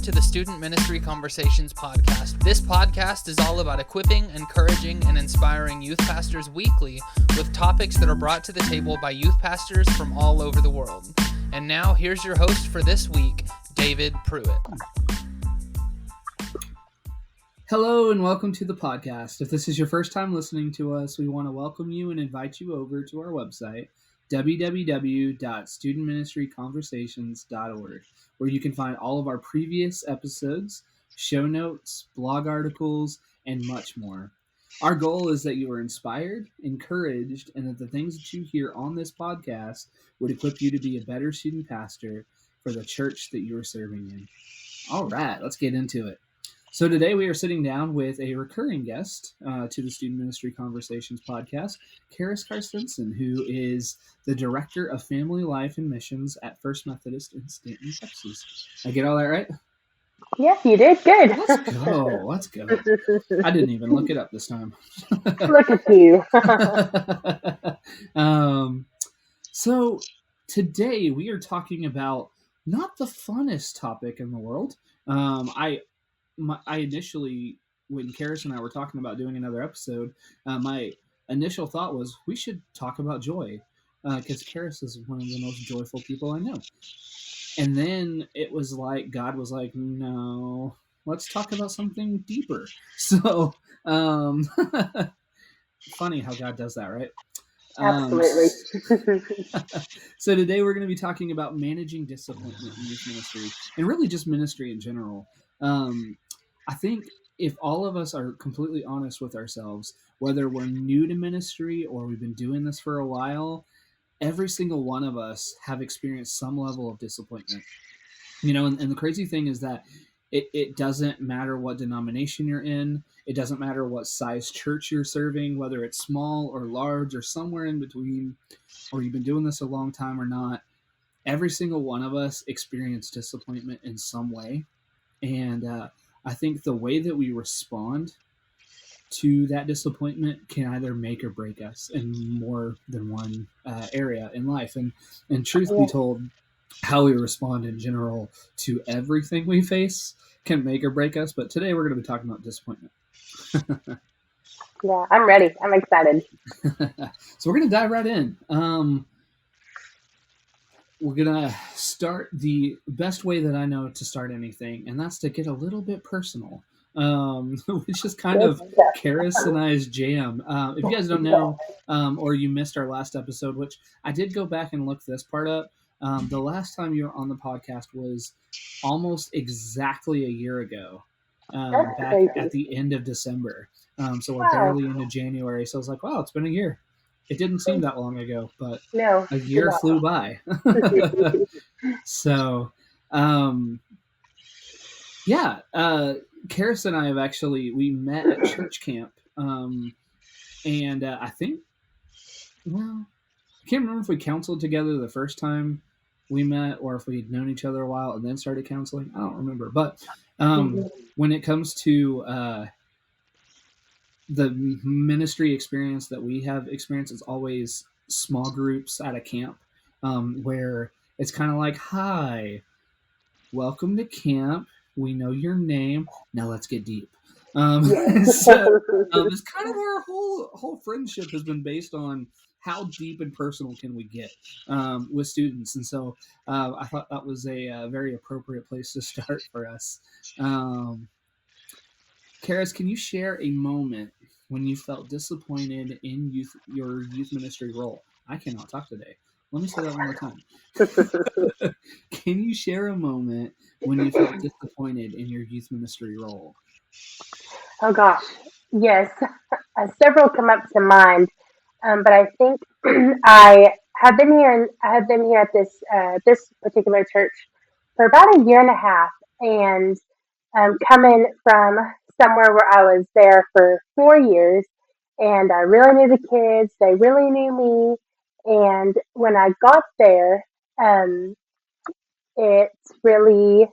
to the Student Ministry Conversations podcast. This podcast is all about equipping, encouraging, and inspiring youth pastors weekly with topics that are brought to the table by youth pastors from all over the world. And now, here's your host for this week, David Pruitt. Hello and welcome to the podcast. If this is your first time listening to us, we want to welcome you and invite you over to our website, www.studentministryconversations.org, where you can find all of our previous episodes, show notes, blog articles, and much more. Our goal is that you are inspired, encouraged, and that the things that you hear on this podcast would equip you to be a better student pastor for the church that you are serving in. All right, let's get into it. So today we are sitting down with a recurring guest to the Student Ministry Conversations podcast, Karis Carstensen, who is the Director of Family Life and Missions at First Methodist in Stanton, Texas. Did I get all that right? Yes, you did. Good. Let's go. I didn't even look it up this time. Look at you. So today we are talking about not the funnest topic in the world. I initially, when Karis and I were talking about doing another episode, my initial thought was we should talk about joy, because Karis is one of the most joyful people I know. And then it was like, God was like, no, let's talk about something deeper. So, funny how God does that, right? Absolutely. So today we're going to be talking about managing disappointment in youth ministry, and really just ministry in general. I think if all of us are completely honest with ourselves, whether we're new to ministry or we've been doing this for a while, every single one of us have experienced some level of disappointment. You know, and the crazy thing is that it doesn't matter what denomination you're in. It doesn't matter what size church you're serving, whether it's small or large or somewhere in between, or you've been doing this a long time or not. Every single one of us experienced disappointment in some way. And I think the way that we respond to that disappointment can either make or break us in more than one area in life. And truth be told, how we respond in general to everything we face can make or break us. But today we're going to be talking about disappointment. Yeah, I'm ready. I'm excited. So we're going to dive right in. We're going to start the best way that I know to start anything, and that's to get a little bit personal, which is kind of Karis and I's jam. If you guys don't know, or you missed our last episode, which I did go back and look this part up, the last time you were on the podcast was almost exactly a year ago, back at the end of December. So we're barely into January, so I was like, wow, it's been a year. It didn't seem that long ago, but a year flew by. So, Karis and I have we met at church camp. And I think, I can't remember if we counseled together the first time we met or if we'd known each other a while and then started counseling. I don't remember. But when it comes to the ministry experience that we have experienced, is always small groups at a camp, where it's kind of like, hi, welcome to camp. We know your name. Now let's get deep. It's kind of our whole friendship has been based on how deep and personal can we get with students. And so I thought that was a very appropriate place to start for us. Karis, can you share a moment when you felt disappointed in your youth ministry role? I cannot talk today. Let me say that one more time. Can you share a moment when you felt disappointed in your youth ministry role? Oh gosh, yes. Several come up to mind, but I think I have been here at this particular church for about a year and a half, and coming from somewhere where I was there for 4 years, and I really knew the kids, they really knew me, and when I got there, it's really,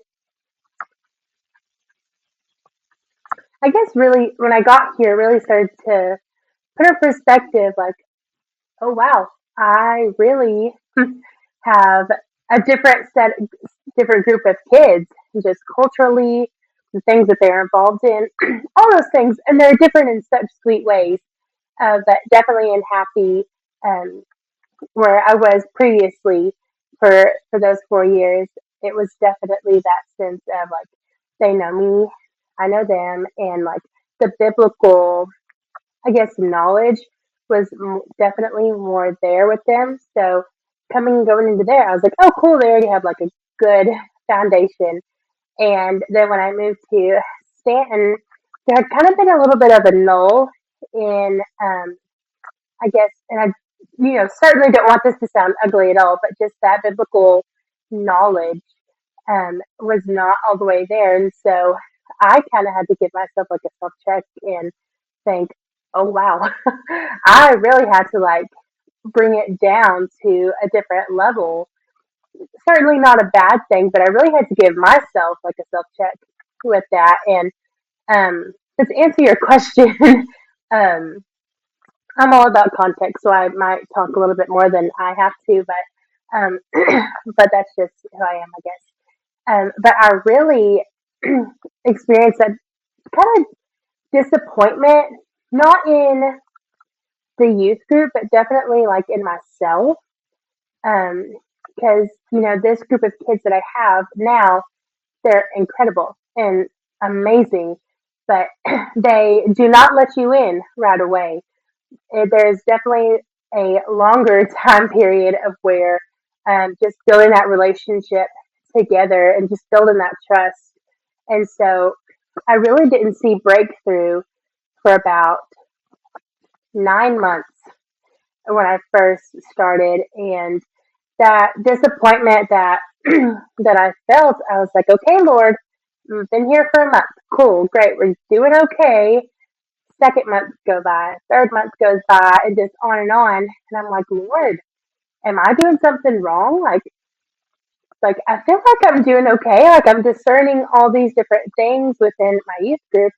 I guess really, when I got here, really started to put in perspective, like, oh wow, I really have a different different group of kids, just culturally, the things that they're involved in, all those things, and they're different in such sweet ways. But definitely in happy, um, where I was previously for those 4 years, it was definitely that sense of like they know me, I know them, and like the biblical, I guess, knowledge was definitely more there with them. So coming and going into there, I was like, oh, cool, they already have like a good foundation. And then when I moved to Stanton, there had kind of been a little bit of a lull in, I guess, and I, certainly don't want this to sound ugly at all, but just that biblical knowledge was not all the way there. And so I kind of had to give myself like a self check and think, oh wow, I really had to like bring it down to a different level. Certainly not a bad thing, but I really had to give myself like a self check with that. And to answer your question, um, I'm all about context, so I might talk a little bit more than I have to, but but that's just who I am, I guess. But I really experienced that kind of disappointment, not in the youth group, but definitely like in myself. Because, this group of kids that I have now, they're incredible and amazing, but they do not let you in right away. There's definitely a longer time period of where just building that relationship together and just building that trust. And so I really didn't see breakthrough for about 9 months when I first started. And that disappointment that that I felt, I was like, okay, Lord, I've been here for a month. Cool, great, we're doing okay. Second month go by, third month goes by, and just on and on. And I'm like, Lord, am I doing something wrong? Like I feel like I'm doing okay. Like I'm discerning all these different things within my youth group.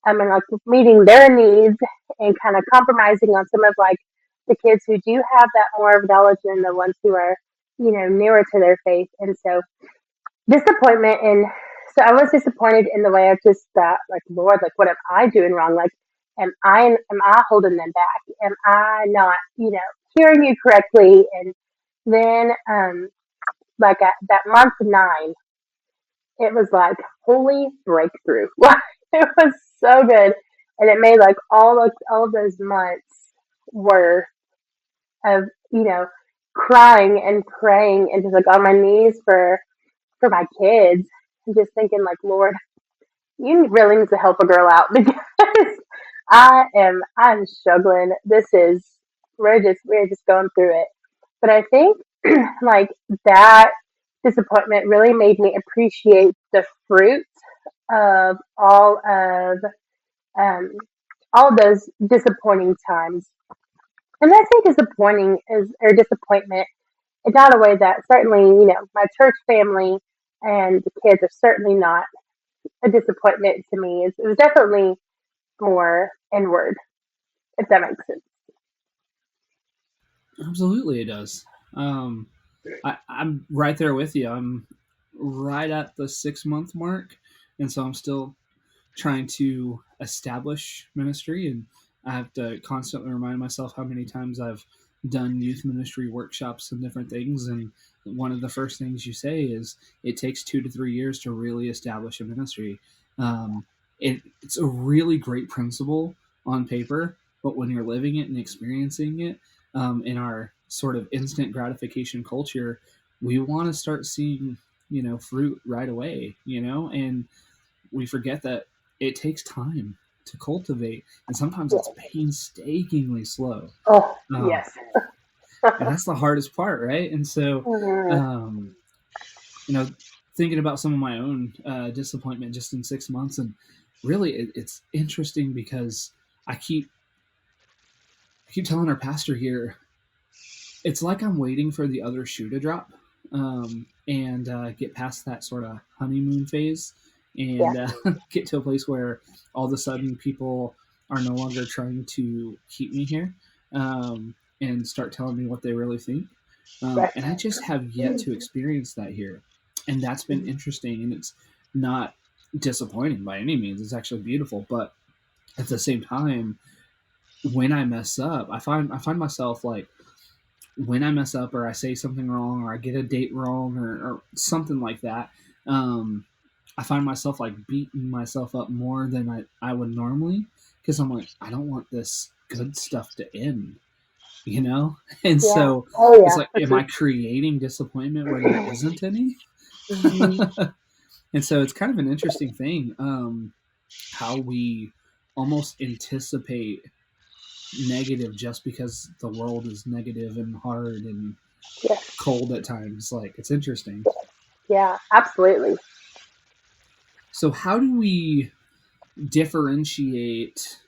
And like meeting their needs and kind of compromising on some of like the kids who do have that more of knowledge than the ones who are, newer to their faith. And so disappointment, and so I was disappointed in the way of just that, like, Lord, like what am I doing wrong? Like am I holding them back? Am I not, hearing you correctly? And then like at that month 9, it was like holy breakthrough. It was so good. And it made like all of those months were of, crying and praying and just like on my knees for my kids and just thinking like, Lord, you really need to help a girl out because I'm struggling. We're just going through it. But I think like that disappointment really made me appreciate the fruit of um, all of those disappointing times. And I say disappointing is or disappointment in not a way that certainly, my church family and the kids are certainly not a disappointment to me. It was definitely more inward, if that makes sense. Absolutely, it does. I'm right there with you. I'm right at the 6 month mark, and so I'm still trying to establish ministry, and I have to constantly remind myself how many times I've done youth ministry workshops and different things. And one of the first things you say is it takes 2 to 3 years to really establish a ministry. Um, it's a really great principle on paper, but when you're living it and experiencing it in our sort of instant gratification culture, we want to start seeing fruit right away, and we forget that it takes time to cultivate, and sometimes it's painstakingly slow. Oh, Um, yes. and that's the hardest part, right? And so, Mhm. um, thinking about some of my own disappointment just in 6 months, and really, it's interesting because I keep telling our pastor here, it's like I'm waiting for the other shoe to drop, and get past that sort of honeymoon phase, Yes. and get to a place where all of a sudden people are no longer trying to keep me here, and start telling me what they really think. Yes. And I just have yet to experience that here. And that's been interesting, and it's not disappointing by any means. It's actually beautiful, but at the same time, when I mess up, I find myself like, when I mess up or I say something wrong or I get a date wrong or something like that, I find myself like beating myself up more than I would normally, because I'm like, I don't want this good stuff to end, you know? And Yeah. so Oh it's yeah. like, am I creating disappointment where there isn't any? Mhm. And so it's kind of an interesting thing, how we almost anticipate negative just because the world is negative and hard and Yes. cold at times. Like, it's interesting. Yeah. Absolutely. So how do we differentiate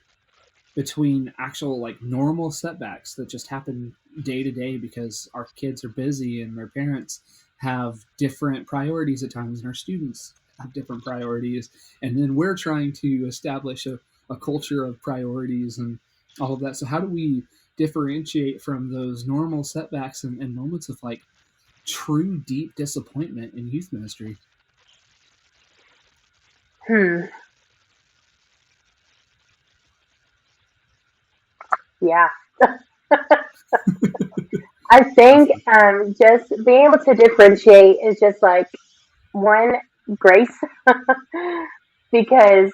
between actual like normal setbacks that just happen day to day because our kids are busy and their parents have different priorities at times and our students have different priorities, and then we're trying to establish a culture of priorities and all of that? So how do we differentiate from those normal setbacks and moments of like true deep disappointment in youth ministry? Hmm. Yeah. I think just being able to differentiate is just like one, grace, because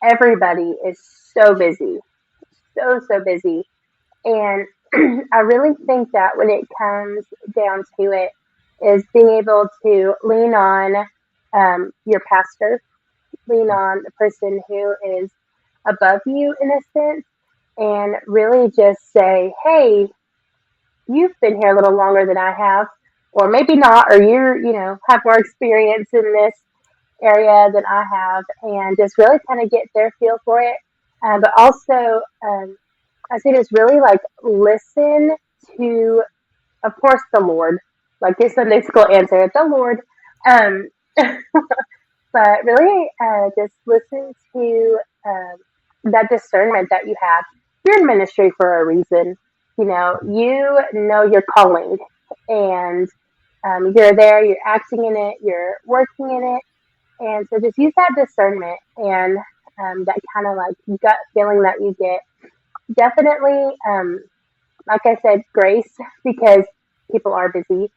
everybody is so busy, so busy, and I really think that when it comes down to it, is being able to lean on your pastor, lean on the person who is above you in a sense, and really just say, hey, you've been here a little longer than I have, or maybe not, or have more experience in this area than I have, and just really kind of get their feel for it. But also, I say just really like listen to, of course, the Lord, like your Sunday school answer, the Lord. Um, but really, just listen to that discernment that you have. You're in ministry for a reason. You know your calling, and you're there. You're acting in it. You're working in it, and so just use that discernment and that kind of like gut feeling that you get. Definitely, like I said, grace, because people are busy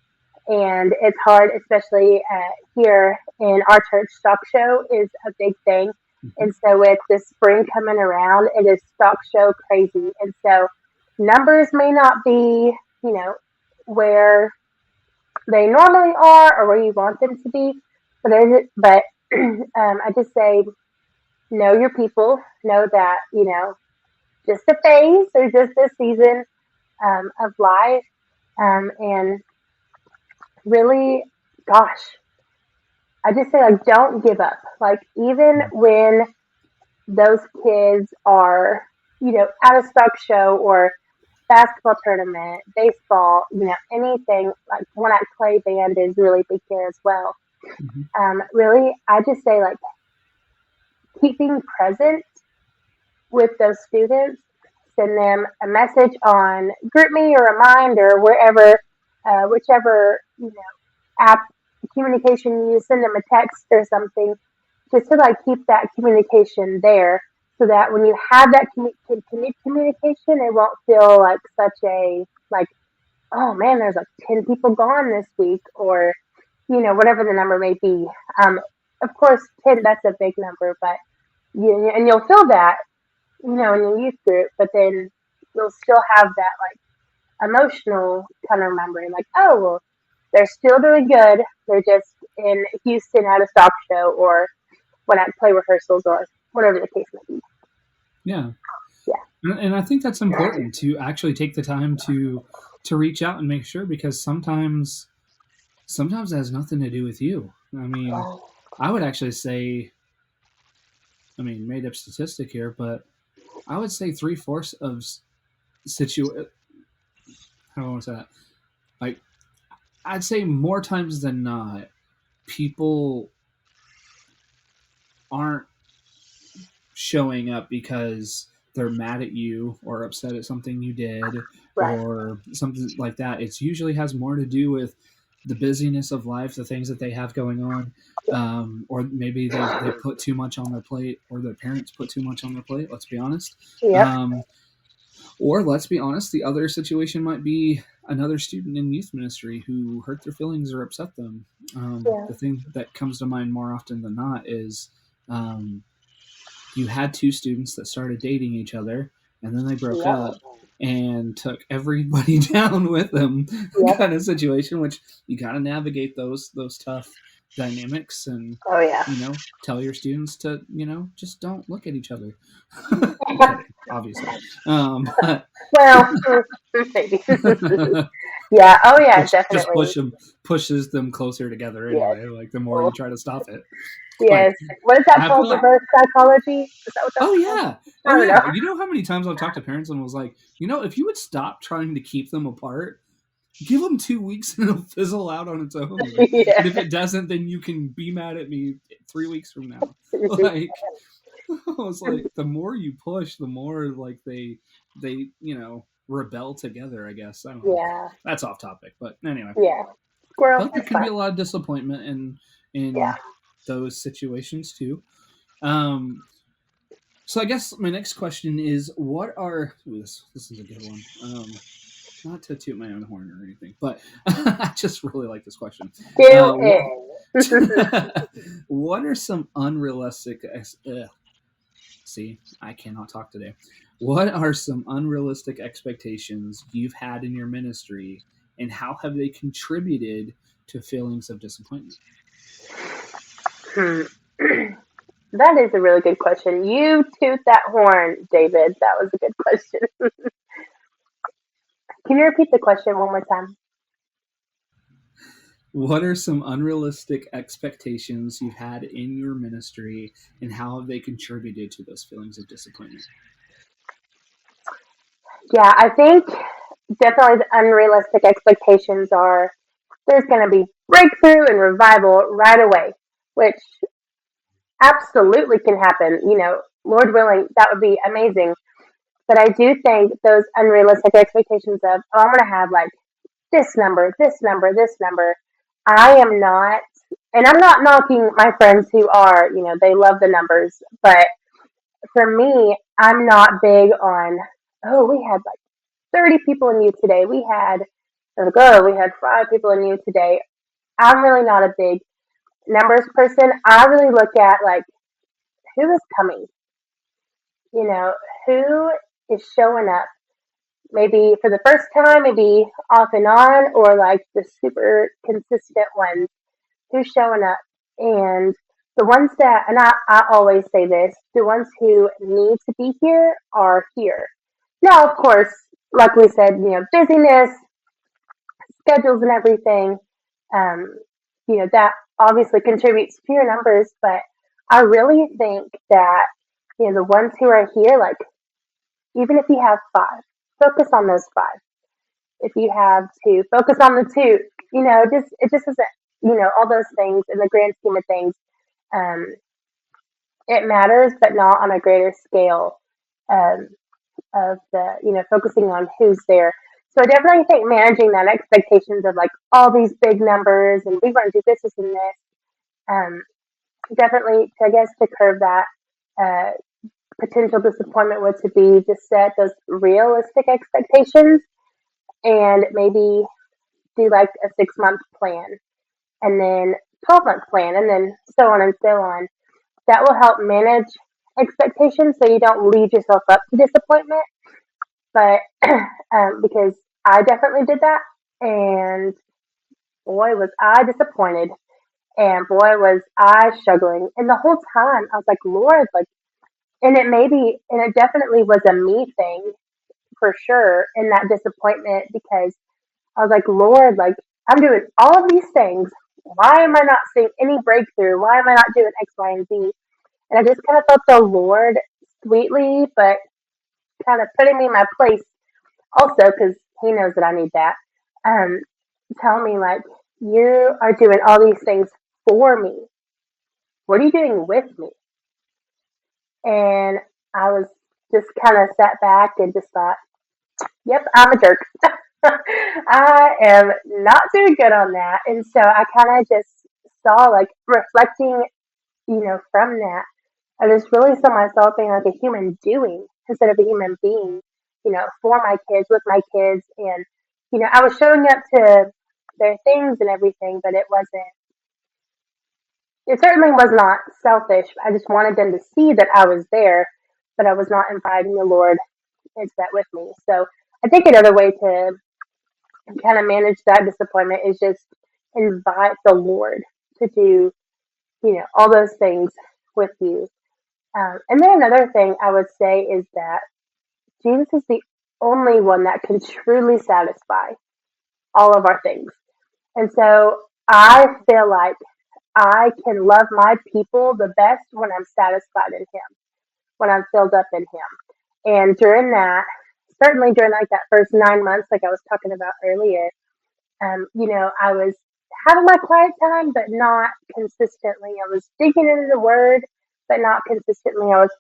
and it's hard, especially here in our church. Stock show is a big thing. Mhm. And so with the spring coming around, it is stock show crazy. And so numbers may not be, where they normally are or where you want them to be, but I just say, know your people, know that, just a phase or just a season of life. And really, gosh, I just say, like, don't give up. Like, even when those kids are, at a stock show or basketball tournament, baseball, anything, like one act play band is really big here as well. Mhm. Really, I just say, like, keeping present with those students, send them a message on GroupMe or Remind or wherever, whichever app communication you use, send them a text or something, just to like keep that communication there, so that when you have that communication, it won't feel like such a like, oh man, there's like 10 people gone this week, or whatever the number may be. Of course, 10, that's a big number, but you'll feel that in your youth group, but then you'll still have that like emotional kind of remembering, like, oh well, they're still doing good. They're just in Houston at a stock show or when at play rehearsals or whatever the case may be. Yeah. Yeah. And I think that's important to actually take the time to reach out and make sure, because sometimes it has nothing to do with you. I mean, I would actually say, I mean, made up statistic here, but I would say 3/4 of how do I want to say that? Like, I'd say more times than not, people aren't showing up because they're mad at you or upset at something you did Right. or something like that. It usually has more to do with the busyness of life, the things that they have going on, or maybe they put too much on their plate, or their parents put too much on their plate. Let's be honest. Yep. Or let's be honest, the other situation might be another student in youth ministry who hurt their feelings or upset them. Yeah. The thing that comes to mind more often than not is you had two students that started dating each other, and then they broke Yep. up and took everybody down with them, Yep. kind of situation, which you got to navigate those tough dynamics and, Oh yeah. tell your students to, just don't look at each other. I'm kidding, obviously. But Well, maybe. Yeah. Oh yeah. just Definitely. pushes them closer together Yes. anyway. Like the more you try to stop it. Yes. Like, What is that I called? feel like, Reverse psychology? Is that what that's oh called? yeah, I don't know. You know how many times I've talked to parents and was like, if you would stop trying to keep them apart, give them 2 weeks and it'll fizzle out on its own. Yeah. And if it doesn't, then you can be mad at me 3 weeks from now. Like, I was like, the more you push, the more like they rebel together. I guess I don't know. Yeah. That's off topic, but anyway. Yeah. Squirrel. But there It's can be fine. a lot of disappointment in those situations too. So I guess my next question is, what are this is a good one. Not to toot my own horn or anything, but I just really like this question. Do it. What are some unrealistic? See, I cannot talk today. What are some unrealistic expectations you've had in your ministry, and how have they contributed to feelings of disappointment? That is a really good question. You toot that horn, David. That was a good question. Can you repeat the question one more time? What are some unrealistic expectations you've had in your ministry, and how have they contributed to those feelings of disappointment? Yeah, I think definitely the unrealistic expectations are there's going to be breakthrough and revival right away, which absolutely can happen. Lord willing, that would be amazing. But I do think those unrealistic expectations of, oh, I'm going to have like this number, this number, this number. I am not, and I'm not knocking my friends who are, they love the numbers. But for me, I'm not big on, oh, we had like 30 people in you today. We had 5 people in you today. I'm really not a big numbers person. I really look at like who is coming, who is showing up. Maybe for the first time, maybe off and on, or like the super consistent ones who's showing up. And the ones that, and I always say this, the ones who need to be here are here. Now, of course, like we said, busyness, schedules, and everything, um, that obviously contributes to your numbers. But I really think that, the ones who are here, like, even if you have 5, focus on those 5. If you have 2, focus on the 2. It just isn't, all those things in the grand scheme of things. Um, it matters, but not on a greater scale of the, focusing on who's there. So I definitely think managing that expectations of like all these big numbers and we want to do this and this. Um, definitely, I guess, to curb that uh, potential disappointment would to be to set those realistic expectations and maybe do like a 6-month plan and then 12-month plan and then so on and so on. That will help manage expectations so you don't lead yourself up to disappointment. But because I definitely did that, and boy, was I disappointed, and boy, was I struggling. And the whole time, I was like, Lord, like, and it definitely was a me thing for sure in that disappointment because I was like, Lord, like, I'm doing all of these things. Why am I not seeing any breakthrough? Why am I not doing X, Y, and Z? And I just kind of felt the Lord sweetly, but kind of putting me in my place also because He knows that I need that. Um, tell me, like, you are doing all these things for me. What are you doing with me? And I was just kind of sat back and just thought, yep, I'm a jerk. I am not doing good on that. And so I kind of just saw, like, reflecting, from that. I just really saw myself being like a human doing instead of a human being, for my kids, with my kids. And, I was showing up to their things and everything, but it certainly was not selfish. I just wanted them to see that I was there, but I was not inviting the Lord into that with me. So I think another way to kind of manage that disappointment is just invite the Lord to do, all those things with you. And then another thing I would say is that Jesus is the only one that can truly satisfy all of our things. And so I feel like I can love my people the best when I'm satisfied in Him, when I'm filled up in Him. And during that, certainly during like that first 9 months, like I was talking about earlier, I was having my quiet time, but not consistently. I was digging into the Word, but not consistently. I was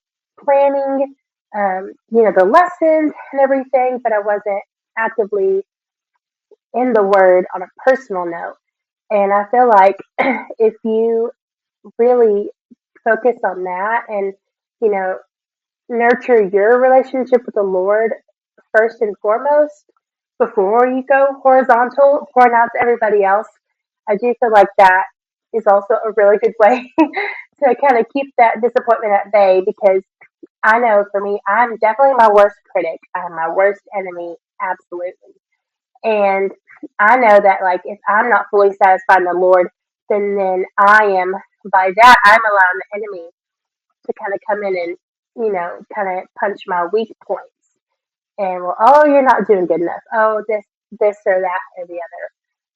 planning, the lessons and everything, but I wasn't actively in the Word on a personal note. And I feel like if you really focus on that and, you know, nurture your relationship with the Lord first and foremost before you go horizontal, pouring out to everybody else, I do feel like that is also a really good way to kind of keep that disappointment at bay because I know for me, I'm definitely my worst critic. I'm my worst enemy, absolutely. And I know that like if I'm not fully satisfied in the Lord, then I am by that I'm allowing the enemy to kind of come in and kind of punch my weak points and well, oh, you're not doing good enough. Oh, this or that or the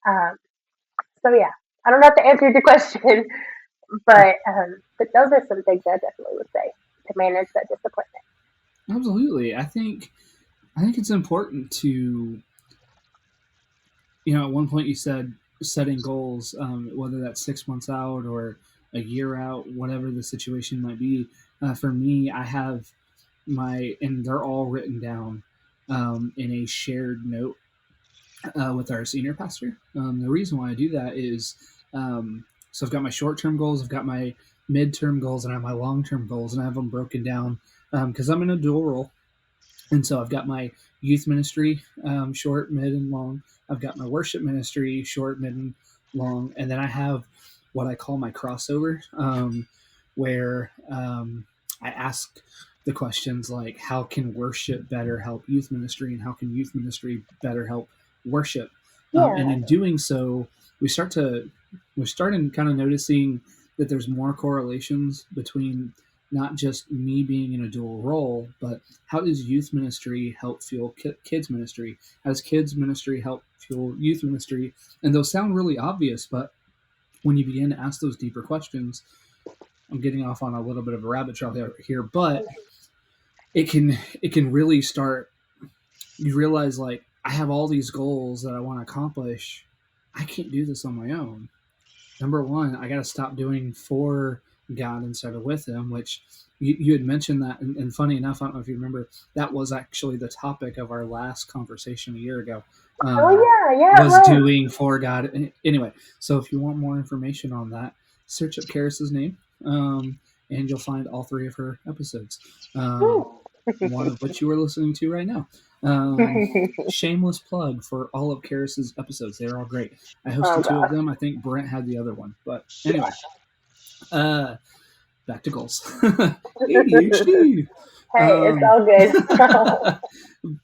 other. So yeah, I don't know if to answer your question, but those are some things I definitely would say to manage that disappointment. Absolutely. I think it's important to, at one point you said setting goals, whether that's 6 months out or a year out, whatever the situation might be. For me, I have and they're all written down in a shared note with our senior pastor. The reason why I do that is so I've got my short term goals, I've got my midterm goals, and I have my long term goals, and I have them broken down because I'm in a dual role. And so I've got my youth ministry, short, mid, and long. I've got my worship ministry, short, mid, and long. And then I have what I call my crossover, where I ask the questions like, how can worship better help youth ministry? And how can youth ministry better help worship? And Yeah, in doing so, we start kind of noticing that there's more correlations between not just me being in a dual role, but how does youth ministry help fuel kids ministry? How does kids ministry help fuel youth ministry? And those sound really obvious, but when you begin to ask those deeper questions, I'm getting off on a little bit of a rabbit trail here, but it can really start. You realize like I have all these goals that I want to accomplish. I can't do this on my own. Number one, I got to stop doing for God instead of with Him, which you had mentioned that. And funny enough, I don't know if you remember, that was actually the topic of our last conversation a year ago. oh Um, yeah, yeah, it was was. doing for God. Anyway, so if you want more information on that, search up Karis's name, and you'll find all three of her episodes. Um, Whew. one of which you are listening to right now. Um, Shameless plug for all of Karis's episodes. They're all great. I Oh hosted two of gosh. them. I think Brent had the other one. But anyway, uh, back to goals. ADHD. Hey, it's Um, all good.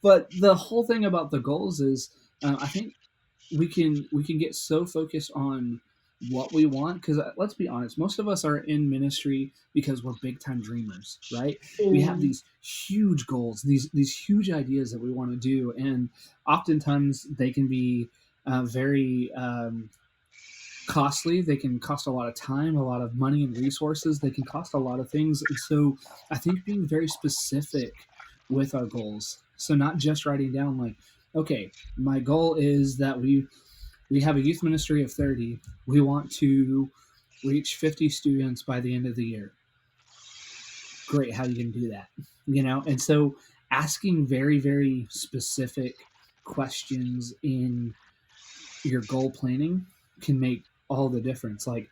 but the whole thing about the goals is, I think we can get so focused on what we want because let's be honest, most of us are in ministry because we're big time dreamers, right? We have Mm, these huge goals, these huge ideas that we want to do, and oftentimes they can be very costly. They can cost a lot of time, a lot of money and resources. They can cost a lot of things, and so I think being very specific with our goals, so not just writing down like, okay, my goal is that we have a youth ministry of 30. We want to reach 50 students by the end of the year. Great, how are you going to do that? And so asking very, very specific questions in your goal planning can make all the difference. Like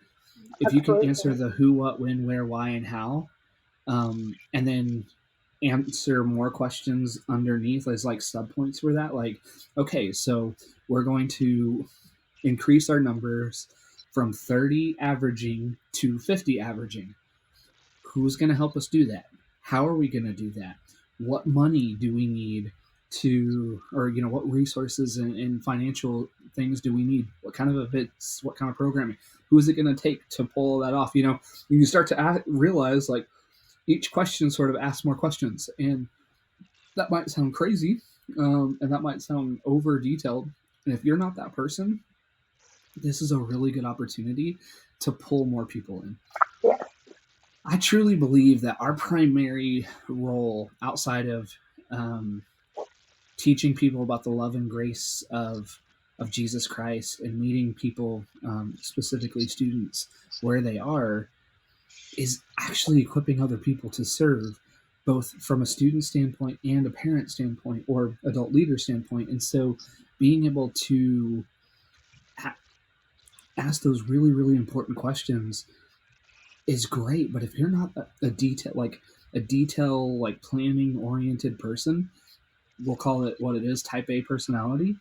if you can answer the who, what, when, where, why, and how, and then answer more questions underneath as like subpoints for that. Like, okay, so we're going to increase our numbers from 30 averaging to 50 averaging. Who's going to help us do that? How are we going to do that? What money do we need to, or, you know, what resources and financial things do we need? What kind of events, what kind of programming? Who is it going to take to pull that off? You know, you start to realize like each question sort of asks more questions, and that might sound crazy, and that might sound over detailed. And if you're not that person, this is a really good opportunity to pull more people in. Yeah. I truly believe that our primary role outside of teaching people about the love and grace of Jesus Christ and meeting people, specifically students, where they are, is actually equipping other people to serve, both from a student standpoint and a parent standpoint or adult leader standpoint. And so being able to ask those really, really important questions is great. But if you're not a detail like planning oriented person, we'll call it what it is, type A personality,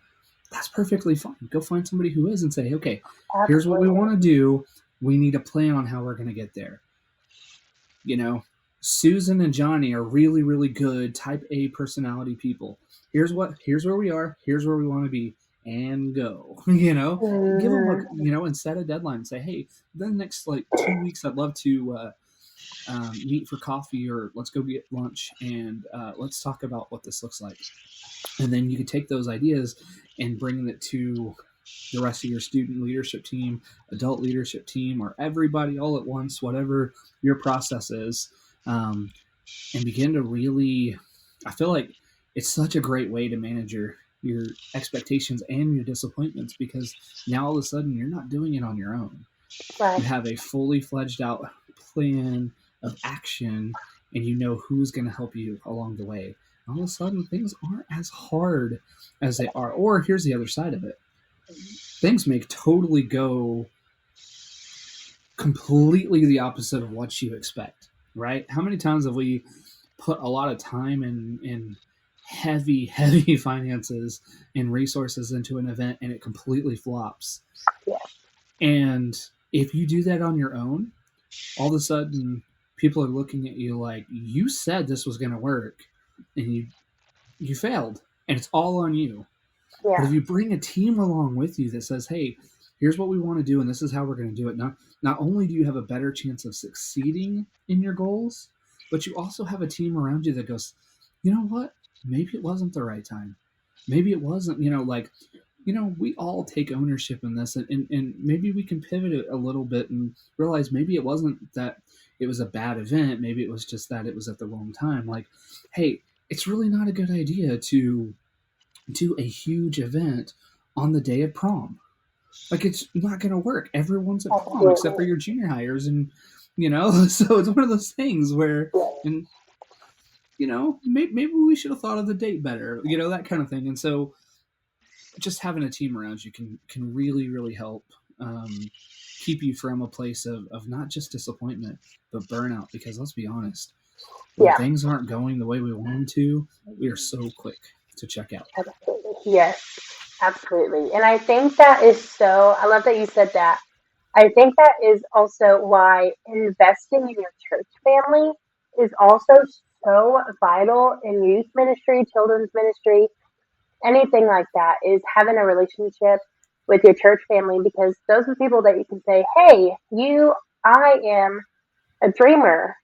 that's perfectly fine. Go find somebody who is and say, okay, here's what we want to do. We need a plan on how we're going to get there. You know, Susan and Johnny are really, really good type A personality people. Here's where we are. Here's where we want to be, and go. You know, give them and set a deadline and say, hey, the next like 2 weeks, I'd love to meet for coffee, or let's go get lunch, and let's talk about what this looks like. And then you can take those ideas and bring it to the rest of your student leadership team, adult leadership team, or everybody all at once, whatever your process is, and begin to really, I feel like it's such a great way to manage your expectations and your disappointments, because now all of a sudden you're not doing it on your own. Right. You have a fully fledged out plan of action, and you know who's going to help you along the way. All of a sudden things aren't as hard as they are. Or here's the other side of it. Things may totally go completely the opposite of what you expect, right? How many times have we put a lot of time and heavy finances and resources into an event and it completely flops? Yeah. And if you do that on your own, all of a sudden people are looking at you like, you said this was going to work and you failed, and it's all on you. Yeah. But if you bring a team along with you that says, hey, here's what we want to do, and this is how we're going to do it. Not only do you have a better chance of succeeding in your goals, but you also have a team around you that goes, you know what? Maybe it wasn't the right time. Maybe it wasn't, we all take ownership in this, and maybe we can pivot it a little bit and realize maybe it wasn't that it was a bad event. Maybe it was just that it was at the wrong time. Like, hey, it's really not a good idea to do a huge event on the day of prom. Like, it's not going to work. Everyone's at prom except for your junior hires, and so it's one of those things where, and maybe we should have thought of the date better, that kind of thing. And so just having a team around you can really, really help keep you from a place of not just disappointment but burnout, because let's be honest, when things aren't going the way we want them to, we are so quick to check out. Absolutely. Yes, absolutely. And I think that is so, I love that you said that. I think that is also why investing in your church family is also so vital in youth ministry, children's ministry, anything like that, is having a relationship with your church family, because those are people that you can say, hey, I am a dreamer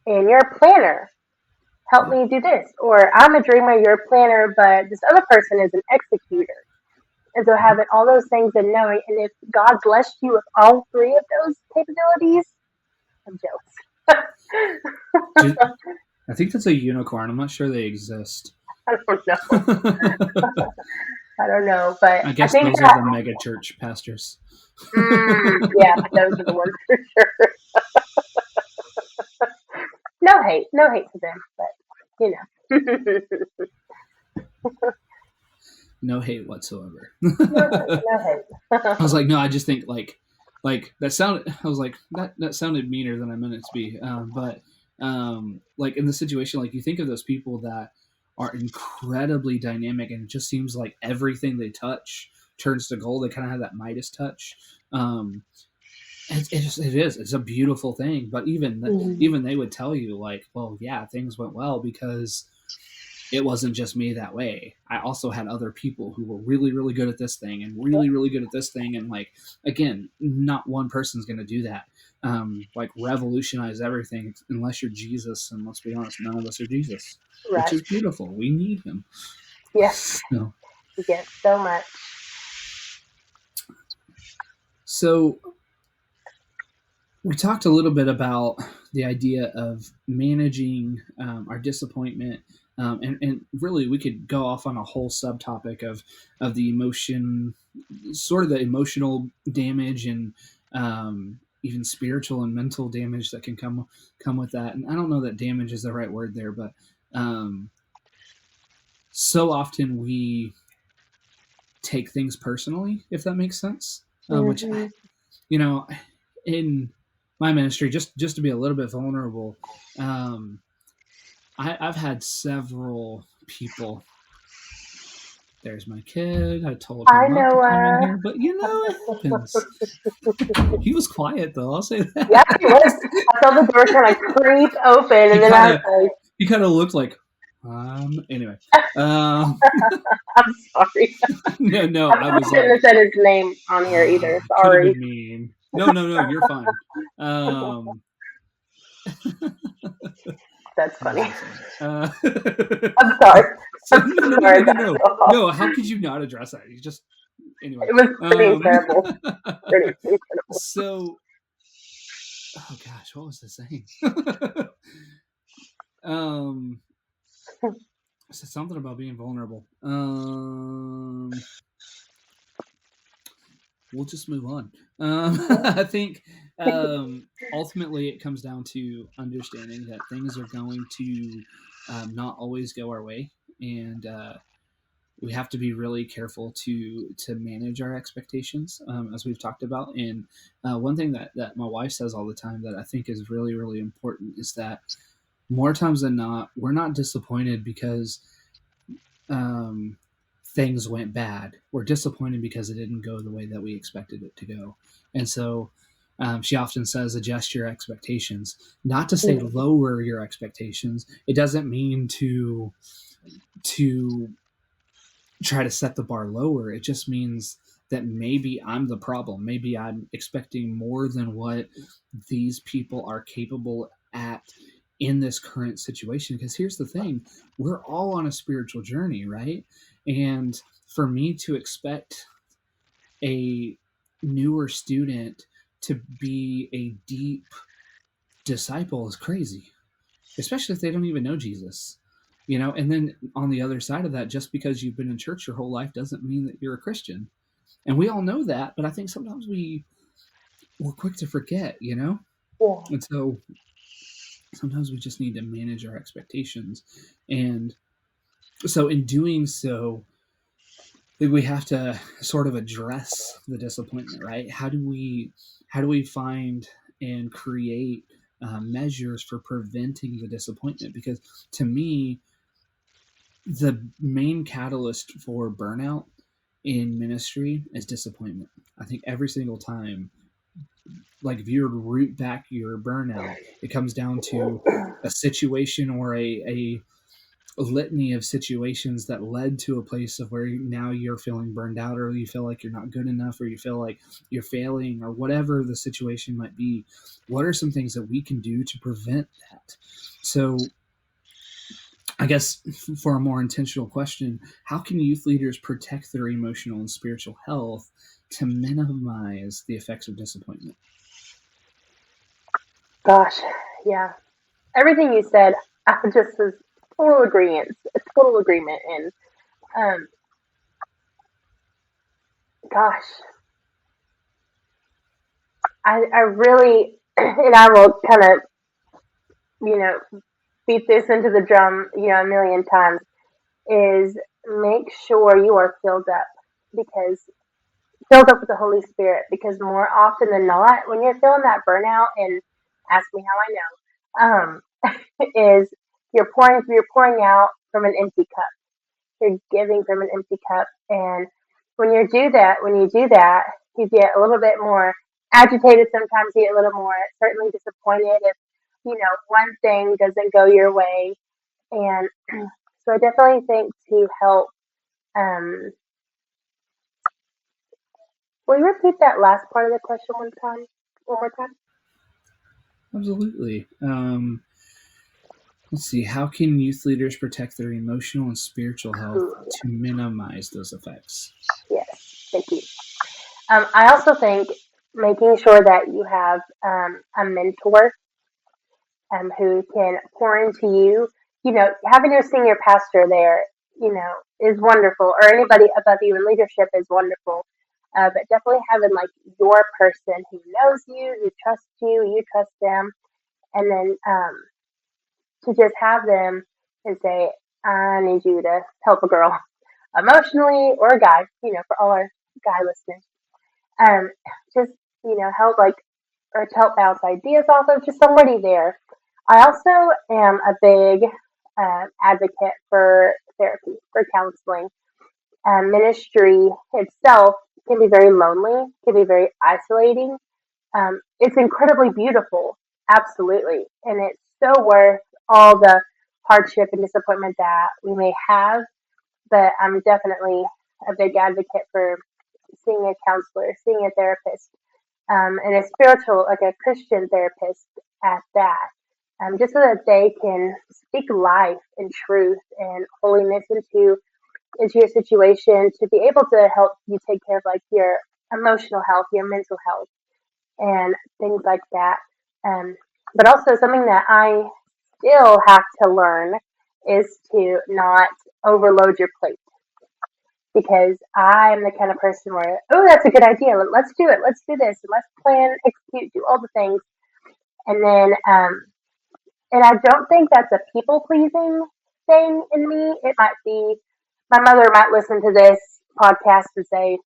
and you're a planner. Help me do this. Or I'm a dreamer, you're a planner, but this other person is an executor. And so having all those things and knowing, and if God's blessed you with all three of those capabilities, I'm jealous. I think that's a unicorn. I'm not sure they exist. I don't know. I don't know, but I guess those are the mega church pastors. Yeah, those are the ones for sure. No hate to them, but no hate whatsoever. No hate. I was like, no, I just think like that sounded. I was like, that sounded meaner than I meant it to be. But like in the situation, like you think of those people that are incredibly dynamic, and it just seems like everything they touch turns to gold. They kind of have that Midas touch. It is. It's a beautiful thing. But even they would tell you like, well, yeah, things went well because it wasn't just me that way. I also had other people who were really, really good at this thing and really, really good at this thing. And like, again, not one person's going to do that. Like revolutionize everything unless you're Jesus. And let's be honest, none of us are Jesus, Right. which is beautiful. We need him. Yes. So, Yes, so much. So we talked a little bit about the idea of managing our disappointment, and really we could go off on a whole subtopic of the emotion, sort of the emotional damage and even spiritual and mental damage that can come with that. And I don't know that damage is the right word there, but so often we take things personally, if that makes sense. Which, you know, in my ministry, just to be a little bit vulnerable, I've had several people. There's my kid. I told him not to come in here, but it happens. He was quiet though. I'll say that. Yeah, he was. I saw the door kind of creep open, and then I was like, he kind of looked like, anyway. I'm sorry. No, I was shouldn't have said his name on here either. Sorry. Could have been mean. No, you're fine. That's funny. I'm sorry. No, how could you not address that? You just anyway. It was pretty incredible. Pretty incredible. So, oh gosh, what was I saying? I said something about being vulnerable. We'll just move on. I think ultimately it comes down to understanding that things are going to not always go our way, and we have to be really careful to manage our expectations, as we've talked about. And one thing that my wife says all the time that I think is really, really important is that more times than not, we're not disappointed because things went bad. We're disappointed because it didn't go the way that we expected it to go. And so she often says, adjust your expectations. Not to say lower your expectations. It doesn't mean to try to set the bar lower. It just means that maybe I'm the problem. Maybe I'm expecting more than what these people are capable at in this current situation. Because here's the thing, we're all on a spiritual journey, right? And for me to expect a newer student to be a deep disciple is crazy, especially if they don't even know Jesus, and then on the other side of that, just because you've been in church your whole life doesn't mean that you're a Christian. And we all know that, but I think sometimes we're quick to forget, Yeah. And so sometimes we just need to manage our expectations. And so in doing so, I think we have to sort of address the disappointment, right? How do we find and create measures for preventing the disappointment? Because to me, the main catalyst for burnout in ministry is disappointment. I think every single time, like if you were to root back your burnout, it comes down to a situation or a litany of situations that led to a place of where now you're feeling burned out, or you feel like you're not good enough, or you feel like you're failing, or whatever the situation might be. What are some things that we can do to prevent that? So I guess for a more intentional question, how can youth leaders protect their emotional and spiritual health to minimize the effects of disappointment? Gosh, yeah. Everything you said, I just was total agreement. And gosh, I really, and I will kind of, beat this into the drum, a million times, is make sure you are filled up with the Holy Spirit, because more often than not, when you're feeling that burnout, and ask me how I know, is you're pouring out from an empty cup. You're giving from an empty cup, and when you do that, you get a little bit more agitated. Sometimes you get a little more certainly disappointed if one thing doesn't go your way, and so I definitely think to help. Um, will you repeat that last part of the question one more time? Absolutely. Let's see. How can youth leaders protect their emotional and spiritual health Ooh, to minimize those effects? yes, thank you. I also think making sure that you have a mentor who can pour into you. Having your senior pastor there, is wonderful, or anybody above you in leadership is wonderful. But definitely having like your person who knows you, who trusts you trust them, and then to just have them and say, I need you to help a girl emotionally, or a guy, for all our guy listeners. Um, just, help like, or to help bounce ideas off of, just somebody there. I also am a big advocate for therapy, for counseling. Ministry itself can be very lonely, can be very isolating. It's incredibly beautiful, absolutely, and it's so worth all the hardship and disappointment that we may have. But I'm definitely a big advocate for seeing a counselor, seeing a therapist, and a spiritual, like a Christian therapist at that, just so that they can speak life and truth and holiness into your situation, to be able to help you take care of like your emotional health, your mental health, and things like that. Um, but also something that I still have to learn is to not overload your plate, because I'm the kind of person where, oh, that's a good idea. Let's do it. Let's do this. And let's plan, execute, do all the things. And then, and I don't think that's a people pleasing thing in me. It might be, my mother might listen to this podcast and say,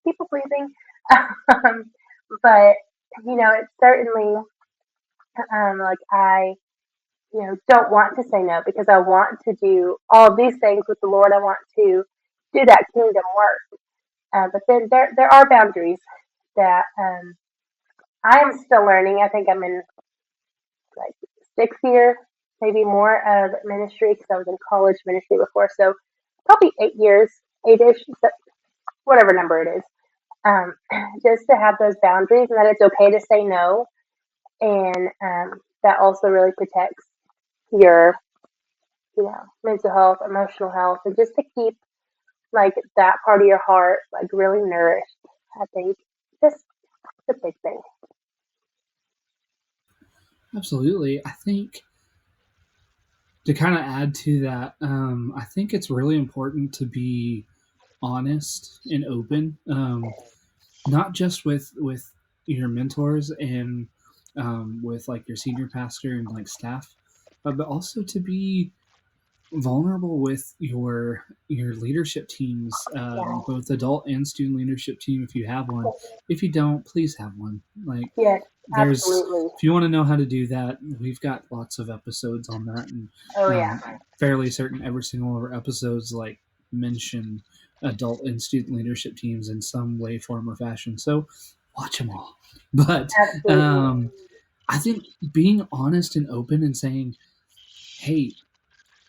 people pleasing. um, but, it's certainly, like don't want to say no, because I want to do all these things with the Lord. I want to do that kingdom work. But then there are boundaries that I am still learning. I think I'm in like sixth year, maybe more, of ministry, because I was in college ministry before. So probably 8 years, 8-ish, whatever number it is. Um, just to have those boundaries, and that it's okay to say no, and that also really protects your mental health, emotional health, and just to keep like that part of your heart like really nourished. I think just the big thing. Absolutely. I think to kind of add to that, I think it's really important to be honest and open, not just with your mentors and with like your senior pastor and like staff, but also to be vulnerable with your leadership teams, Yeah. both adult and student leadership team, if you have one. If you don't, please have one. Like, Yes, there's absolutely. if you want to know how to do that, we've got lots of episodes on that, and Oh yeah. fairly certain every single of our episodes like mention adult and student leadership teams in some way, form, or fashion. So watch them all. But Absolutely. I think being honest and open and saying, "Hey,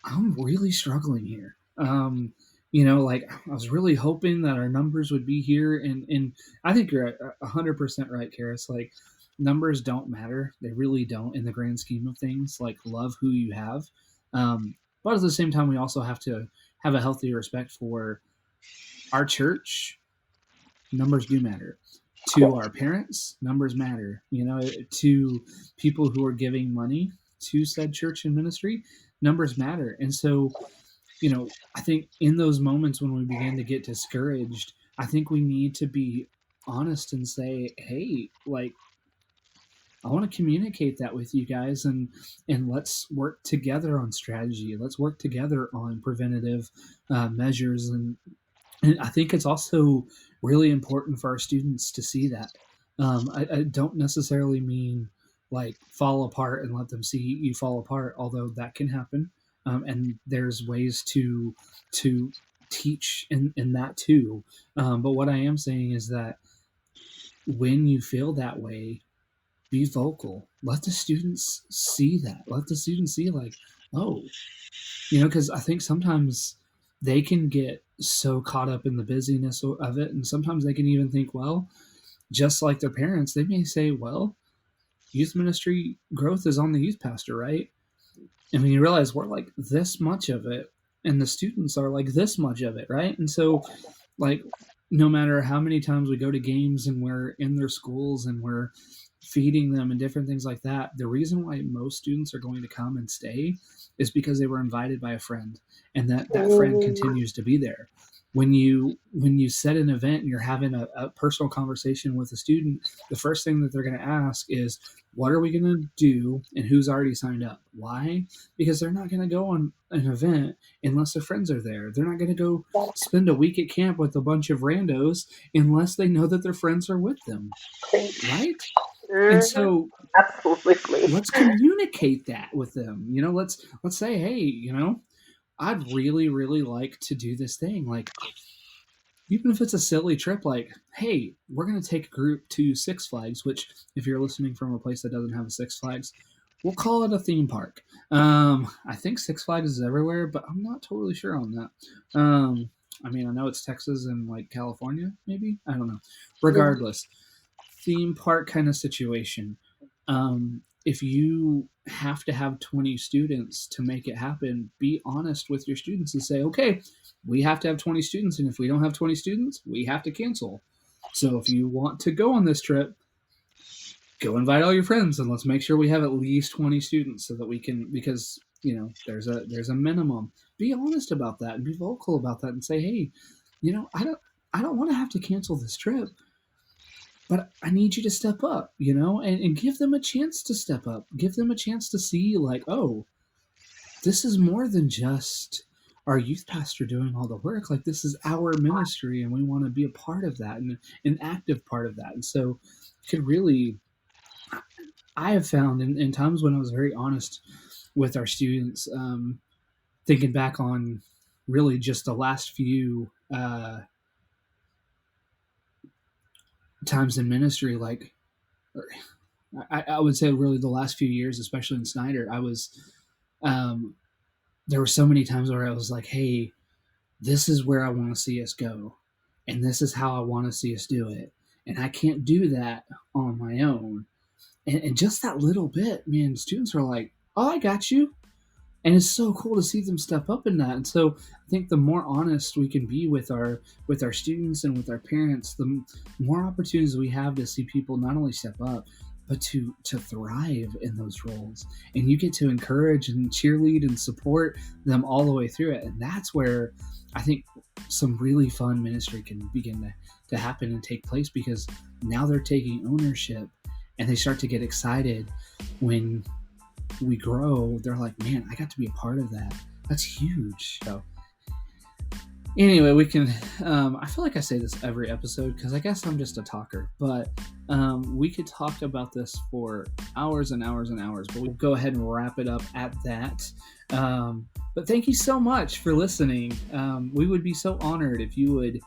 I'm really struggling here." Like, I was really hoping that our numbers would be here, and I think you're 100% right, Karis. Like, numbers don't matter; they really don't in the grand scheme of things. Like, love who you have, but at the same time, we also have to have a healthy respect for our church. Numbers do matter. To our parents, numbers matter. To people who are giving money to said church and ministry, numbers matter. And so, I think in those moments when we begin to get discouraged, I think we need to be honest and say, hey, like, I want to communicate that with you guys, and let's work together on strategy. Let's work together on preventative measures, and I think it's also really important for our students to see that. I don't necessarily mean like fall apart and let them see you fall apart, although that can happen. And there's ways to teach in that too. But what I am saying is that when you feel that way, be vocal. Let the students see that. Let the students see like, oh, because I think sometimes they can get so caught up in the busyness of it, and sometimes they can even think, well, just like their parents, they may say, well, youth ministry growth is on the youth pastor, right? And when you realize we're like this much of it, and the students are like this much of it, right? And so, like, no matter how many times we go to games and we're in their schools and we're feeding them and different things like that, the reason why most students are going to come and stay is because they were invited by a friend, and that friend continues to be there. When you set an event and you're having a personal conversation with a student, the first thing that they're going to ask is, what are we going to do, and who's already signed up? Why? Because they're not going to go on an event unless their friends are there. They're not going to go spend a week at camp with a bunch of randos unless they know that their friends are with them, right? And so absolutely, let's communicate that with them. Let's say, hey, I'd really, really like to do this thing. Like, even if it's a silly trip, like, hey, we're going to take a group to Six Flags, which, if you're listening from a place that doesn't have a Six Flags, we'll call it a theme park. I think Six Flags is everywhere, but I'm not totally sure on that. I know it's Texas and like California, maybe. I don't know. Regardless, theme park kind of situation. If you have to have 20 students to make it happen, be honest with your students and say, okay, we have to have 20 students, and if we don't have 20 students, we have to cancel. So if you want to go on this trip, go invite all your friends, and let's make sure we have at least 20 students so that we can, because there's a minimum. Be honest about that and be vocal about that and say, hey, I don't want to have to cancel this trip, but I need you to step up, and give them a chance to step up. Give them a chance to see, like, oh, this is more than just our youth pastor doing all the work. Like, this is our ministry, and we want to be a part of that and an active part of that. And so could really, I have found in times when I was very honest with our students, thinking back on really just the last few times in ministry, like I would say really the last few years, especially in Snyder, I was there were so many times where I was like, hey, this is where I want to see us go, and this is how I want to see us do it, and I can't do that on my own. And just that little bit, man, students are like, oh, I got you. And it's so cool to see them step up in that. And so I think the more honest we can be with our students and with our parents, the more opportunities we have to see people not only step up, but to thrive in those roles. And you get to encourage and cheerlead and support them all the way through it. And that's where I think some really fun ministry can begin to happen and take place, because now they're taking ownership and they start to get excited when we grow. They're like, man, I got to be a part of that. That's huge. So anyway, we can I feel like I say this every episode because I guess I'm just a talker, but we could talk about this for hours and hours and hours, but we'll go ahead and wrap it up at that. But thank you so much for listening. We would be so honored if you would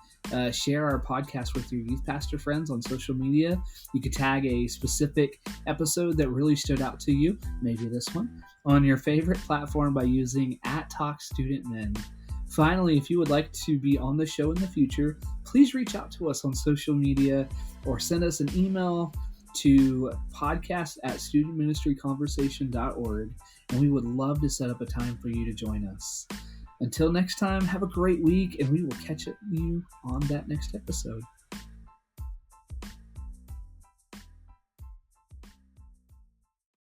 share our podcast with your youth pastor friends on social media. You could tag a specific episode that really stood out to you, maybe this one, on your favorite platform by using @TalkStudentMen. Finally, if you would like to be on the show in the future, please reach out to us on social media or send us an email to podcast@studentministryconversation.org, and we would love to set up a time for you to join us. Until next time, have a great week, and we will catch you on that next episode.